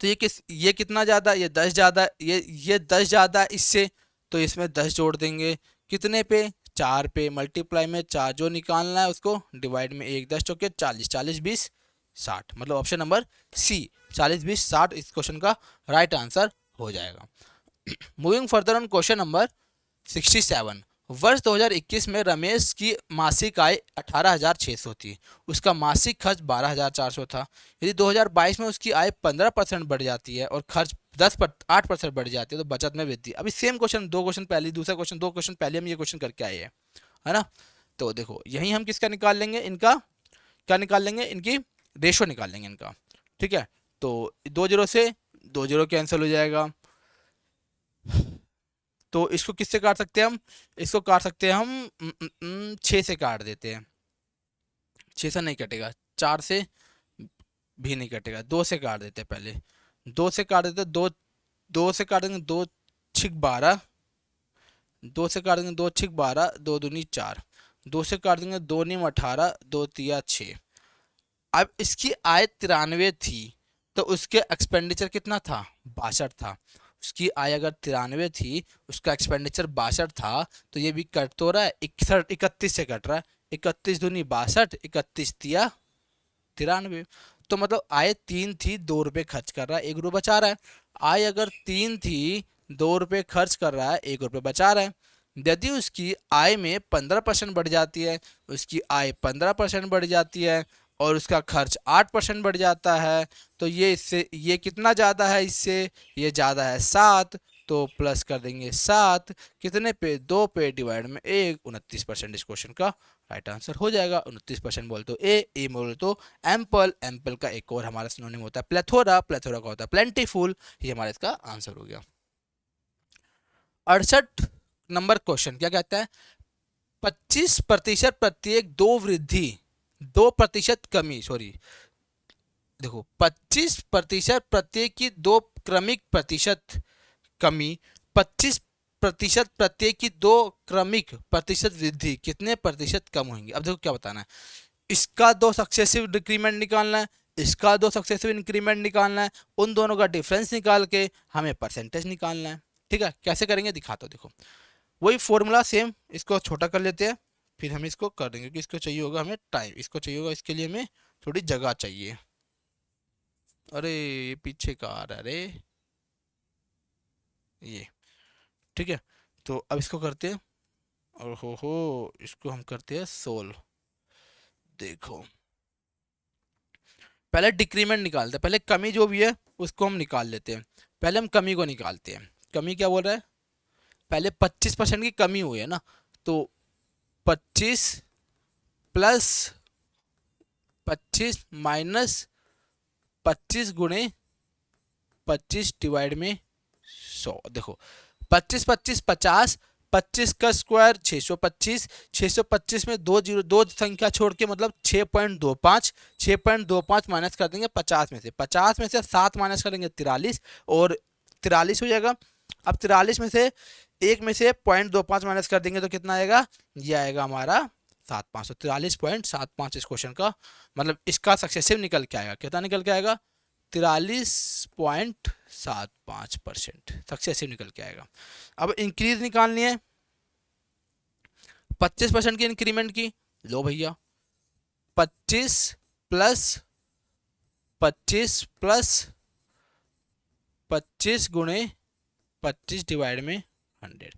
तो ये कितना ज़्यादा, ये 10 ज़्यादा, ये 10 ज़्यादा इससे, तो इसमें 10 जोड़ देंगे, कितने पे 4 पे, मल्टीप्लाई में 4, जो निकालना है उसको डिवाइड में 1, 10 चौके 40, 40 20 60, मतलब ऑप्शन नंबर सी 40 20 60 इस क्वेश्चन का राइट आंसर हो जाएगा। Moving further on question number 67। वर्ष 2021 में रमेश की मासिक आय 18,600 थी, उसका मासिक खर्च 12,400 था। यदि 2022 में उसकी आय 15% बढ़ जाती है और खर्च 8% बढ़ जाती है तो बचत में वृद्धि। अभी सेम क्वेश्चन, 2 क्वेश्चन पहले, दूसरा क्वेश्चन 2 क्वेश्चन पहले हम ये क्वेश्चन करके आए हैं, है ना। तो देखो यहीं हम किसका निकाल लेंगे, इनका क्या निकाल लेंगे, इनकी रेशो निकाल लेंगे इनका। ठीक है, तो 2 0 से 2 0 कैंसिल हो जाएगा, तो इसको किससे काट सकते हैं हम, इसको काट सकते हैं हम 6 से काट देते हैं, 6 से नहीं कटेगा, 4 से भी नहीं कटेगा, 2 से काट देते हैं पहले, 2 से काट देते, 2 से काट देंगे, 2 छिक 12, 2 से काट देंगे 2 छिक 12, 2 दूनी 4, 2 से काट देंगे 2 नीम 18, 2 तिया 6। अब इसकी आय 93 थी तो उसके एक्सपेंडिचर कितना था, 62 था। उसकी आय अगर 93 थी, उसका एक्सपेंडिचर 62 था, तो ये भी कट तो रहा है, 31 से कट रहा है, 31 दूनी 62, 31 तिया 93। तो मतलब आय 3 थी, 2 रुपये खर्च कर रहा है, 1 रुपये बचा रहा है। आय अगर 3 थी, 2 रुपये खर्च कर रहा है, 1 रुपये बचा रहा है। यदि उसकी आय में 15% बढ़ जाती है, उसकी आय 15% बढ़ जाती है और उसका खर्च 8% बढ़ जाता है, तो ये कितना ज़्यादा है इससे, ये ज़्यादा है 7, तो प्लस कर देंगे 7, कितने पे 2 पे डिवाइड में 1, 29% इस क्वेश्चन का राइट आंसर हो जाएगा। 29% बोल तो ए बोल तो एम्पल, एम्पल का एक और हमारा सिनोनिम होता है प्लेथोरा, प्लेथोरा का होता है प्लेंटीफुल, ये हमारा इसका आंसर हो गया। 68 नंबर क्वेश्चन क्या कहता है, 25% प्रत्येक 2% कमी, सॉरी देखो 25% प्रत्येक की 2 क्रमिक प्रतिशत कमी, 25% प्रत्येक की 2 क्रमिक प्रतिशत वृद्धि कितने प्रतिशत कम होंगे। अब देखो क्या बताना है, इसका 2 सक्सेसिव डिक्रीमेंट निकालना है, इसका 2 सक्सेसिव इंक्रीमेंट निकालना है, उन दोनों का डिफरेंस निकाल के हमें परसेंटेज निकालना है। ठीक है, कैसे करेंगे दिखाता हूँ, देखो वही फॉर्मूला सेम, इसको छोटा कर लेते हैं, फिर हम इसको कर देंगे क्योंकि इसको चाहिए होगा हमें टाइम, इसको चाहिए होगा, इसके लिए हमें थोड़ी जगह चाहिए। अरे पीछे का आ रहा है, अरे ये ठीक है। तो अब इसको करते हैं, और हो इसको हम करते हैं सोल्व। देखो पहले डिक्रीमेंट निकालते हैं, पहले कमी जो भी है उसको हम निकाल लेते हैं। पहले हम कमी को निकालते हैं। कमी क्या बोल रहा है, पहले 25% की कमी हुई है ना, तो 25 प्लस 25 माइनस 25 गुणे 25 डिवाइड में 100। देखो 25 25 50, 25 का स्क्वायर 625, 625 में 2 संख्या छोड़ के मतलब 6.25, 6.25 माइनस कर देंगे 50 में से, 50 में से 7 माइनस करेंगे 43, और 43 हो जाएगा। अब 43 में से 1 में से 0.25 माइनस कर देंगे तो कितना आएगा, ये आएगा हमारा 43.75, तो 43.75 इस क्वेश्चन का मतलब इसका सक्सेसिव निकल के आएगा। कितना निकल के आएगा? 43.75% सक्सेसिव निकल के आएगा। अब इंक्रीज निकालनी है 25% की इंक्रीमेंट की। लो भैया 25 प्लस 25 प्लस 25 गुणे 25 डिवाइड में 100।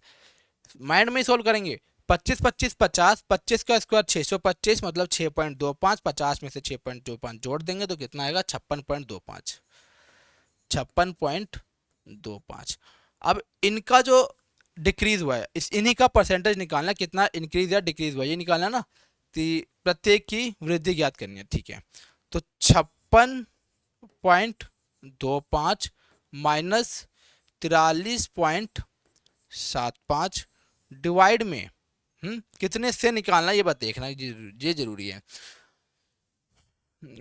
माइंड में ही सोल्व करेंगे। 25 25 50, 25 का स्क्वायर 625 मतलब 6.25, 50 में से 6.25 जोड़ देंगे तो कितना आएगा? 56.25, 56.25। अब इनका जो डिक्रीज हुआ है इन्हीं का परसेंटेज निकालना, कितना इंक्रीज या डिक्रीज हुआ है ये निकालना ना। तो प्रत्येक की वृद्धि ज्ञात करनी है, ठीक है। तो 56.25 माइनस 43.75 डिवाइड में कितने से निकालना ये बात देखना ये जरूरी है।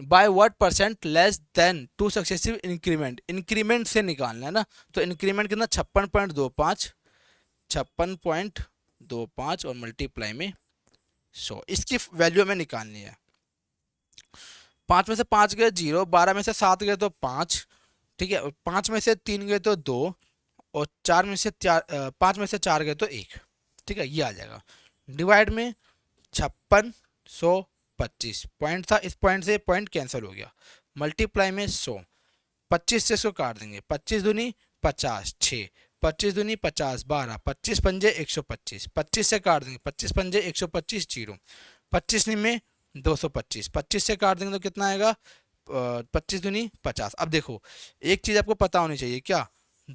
By what percent less than two successive increment, increment से निकालना है ना। तो इंक्रीमेंट कितना? 56.25, 56.25 और मल्टीप्लाई में 100, इसकी वैल्यू हमें निकालनी है। 5 में से 5 गए 0, 12 में से 7 गए तो 5, ठीक है। 5 में से 3 गए तो 2 और 4 में से 5 में से 4 गए तो 1, ठीक है। ये आ जाएगा डिवाइड में 5625 पॉइंट था, इस पॉइंट से पॉइंट कैंसिल हो गया, मल्टीप्लाई में 100, 25 से इसको काट देंगे, 25 दूनी 50 6, 25 दूनी 50 12, 25 पंजे 125, 25 से काट देंगे, 25 पंजे 125 0, 25 में 225, 25 से काट देंगे तो कितना आएगा? 25 दूनी 50। अब देखो एक चीज़ आपको पता होनी चाहिए, क्या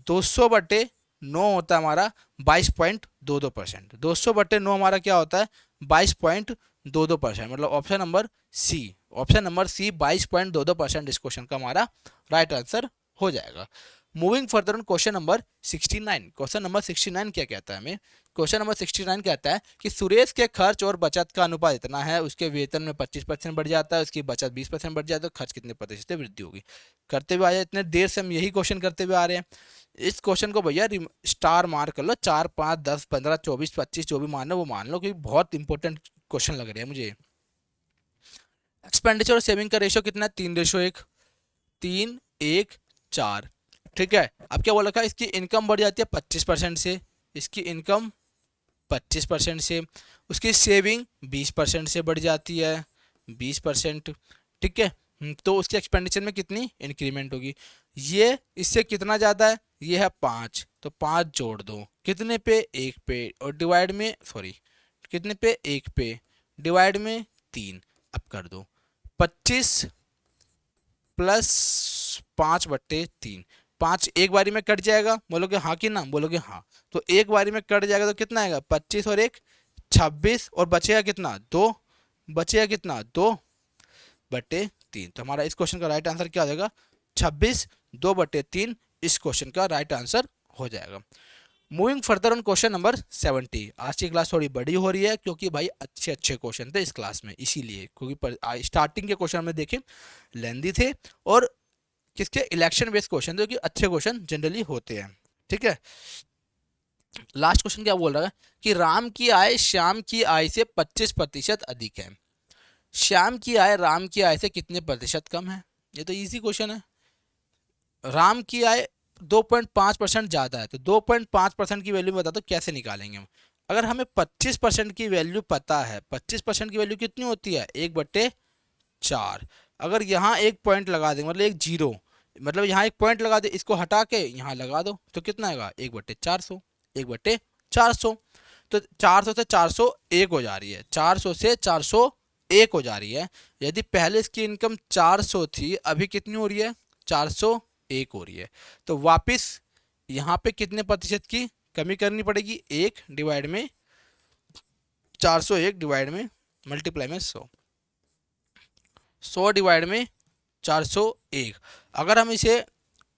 200/9 होता है हमारा 22.22%। 200/9 हमारा क्या होता है? 22.22%, मतलब option number C, option number C 22.22% इस क्वेश्चन का हमारा राइट आंसर हो जाएगा। Moving further on question number 69। Question number 69 क्या कहता है हमें? क्वेश्चन नंबर 69 कहता है कि सुरेश के खर्च और बचत का अनुपात इतना है, उसके वेतन में 25% बढ़ जाता है, उसकी बचत 20% बढ़ जाता है, तो खर्च कितने प्रतिशत से वृद्धि होगी? करते हुए आए, इतने देर से हम यही क्वेश्चन करते हुए आ रहे हैं। इस क्वेश्चन को भैया स्टार मार्क कर लो, 4 5 10 15 24 25 जो भी मान लो वो मान लो, क्योंकि बहुत इंपॉर्टेंट क्वेश्चन लग रहे हैं मुझे। एक्सपेंडिचर और सेविंग का रेशियो कितना है? 3:1, 3:1:4, ठीक है। अब क्या बोला था? इसकी इनकम बढ़ जाती है 25% से, इसकी इनकम 25% से, उसकी सेविंग 20% से बढ़ जाती है, 20%, ठीक है। तो उसके एक्सपेंडिचर में कितनी इंक्रीमेंट होगी? ये इससे कितना ज़्यादा है? ये है 5, तो 5 जोड़ दो, कितने पे? 1 पे, और डिवाइड में सॉरी कितने पे? 1 पे, डिवाइड में 3। अब कर दो 25 प्लस 5/3, 5 एक बारी में कट जाएगा, बोलोगे हाँ कि ना? बोलोगे हाँ। तो एक बारी में कट जाएगा तो कितना आएगा? 25 और 1 26, और बचेगा कितना? 2, बचेगा कितना? 2/3। तो हमारा इस क्वेश्चन का राइट आंसर क्या हो जाएगा? 26 2/3 इस क्वेश्चन का राइट आंसर हो जाएगा। Moving further on question number 70। आज की क्लास थोड़ी बड़ी हो रही है क्योंकि भाई अच्छे अच्छे क्वेश्चन थे इस क्लास में, इसीलिए, क्योंकि स्टार्टिंग के क्वेश्चन में देखें लेंदी थे और किसके? इलेक्शन बेस्ड क्वेश्चन थे, क्योंकि अच्छे क्वेश्चन जनरली होते हैं, ठीक है। लास्ट क्वेश्चन क्या बोल रहा है कि राम की आय श्याम की आय से 25% अधिक है। श्याम की आय राम की आय से कितने प्रतिशत कम है? ये तो इजी क्वेश्चन है। राम की आय 2.5% ज़्यादा है, तो 2.5% की वैल्यू बता दो कैसे निकालेंगे हम। अगर हमें 25% की वैल्यू पता है, 25% की वैल्यू कितनी होती है? 1/4। अगर यहाँ एक पॉइंट लगा देंगे, मतलब एक जीरो, मतलब यहाँ एक पॉइंट लगा दे, इसको हटा के यहाँ लगा दो तो कितना आएगा? 1/400, 1/400। तो 400 से 401 हो जा रही है, 400 से 401 हो जा रही है। यदि पहले इसकी इनकम 400 थी, अभी कितनी हो रही है? 401 हो रही है। तो वापस यहाँ पे कितने प्रतिशत की कमी करनी पड़ेगी? 1 डिवाइड में 401 डिवाइड में मल्टीप्लाई में 100, 100 डिवाइड में 401। अगर हम इसे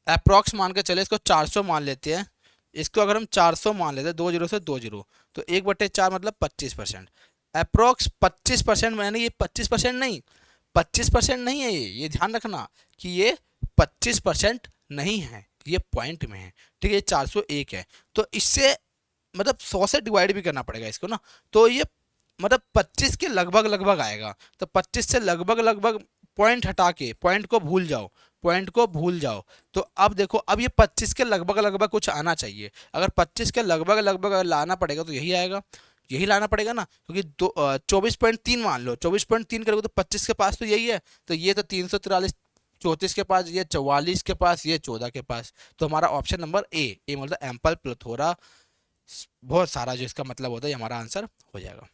अप्रॉक्स मान के चले, इसको 400 मान लेते हैं, इसको अगर हम 400 मान लेते हैं, 2 0 से 2 0, तो 1/4 मतलब 25%। अप्रॉक्स 25%, मैंने ये 25% नहीं, 25% नहीं है, ये ध्यान रखना कि ये 25% नहीं है, ये पॉइंट में है, ठीक है। ये 401 है, तो इससे मतलब 100 से डिवाइड भी करना पड़ेगा इसको ना, तो ये मतलब 25 के लगभग लगभग आएगा। तो 25 से लगभग लगभग पॉइंट हटा के, पॉइंट को भूल जाओ, पॉइंट को भूल जाओ। तो अब देखो, अब ये 25 के लगभग लगभग कुछ आना चाहिए। अगर 25 के लगभग लगभग अगर लाना पड़ेगा तो यही आएगा, यही लाना पड़ेगा ना, क्योंकि 24.3 मान लो, 24.3 करोगे तो 25 के पास तो यही है, तो ये तो 343, 34 के पास, ये 44 के पास, ये 14 के पास। तो हमारा ऑप्शन नंबर ए मतलब एम्पल प्लेथोरा, बहुत सारा, जो इसका मतलब होता है, ये हमारा आंसर हो जाएगा।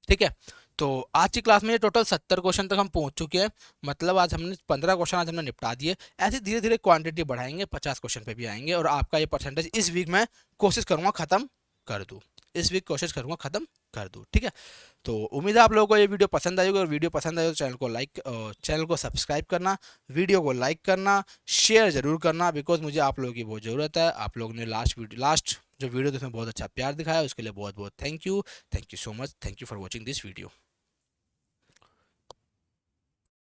ठीक है, तो आज की क्लास में ये टोटल 70 क्वेश्चन तक हम पहुंच चुके हैं। मतलब आज हमने 15 क्वेश्चन आज हमने निपटा दिए। ऐसे धीरे धीरे क्वांटिटी बढ़ाएंगे, 50 क्वेश्चन पे भी आएंगे, और आपका ये परसेंटेज इस वीक में कोशिश करूंगा खत्म कर दूं, इस वीक कोशिश करूंगा खत्म कर दूं। ठीक है, तो उम्मीद है आप लोगों को ये वीडियो पसंद आएगी, और वीडियो पसंद आए तो चैनल को सब्सक्राइब करना, वीडियो को लाइक करना, शेयर जरूर करना, बिकॉज मुझे आप लोगों की बहुत ज़रूरत है। आप लोगों ने लास्ट जो वीडियो, उसमें बहुत अच्छा प्यार दिखाया, उसके लिए बहुत बहुत thank you so much, thank you for watching this video.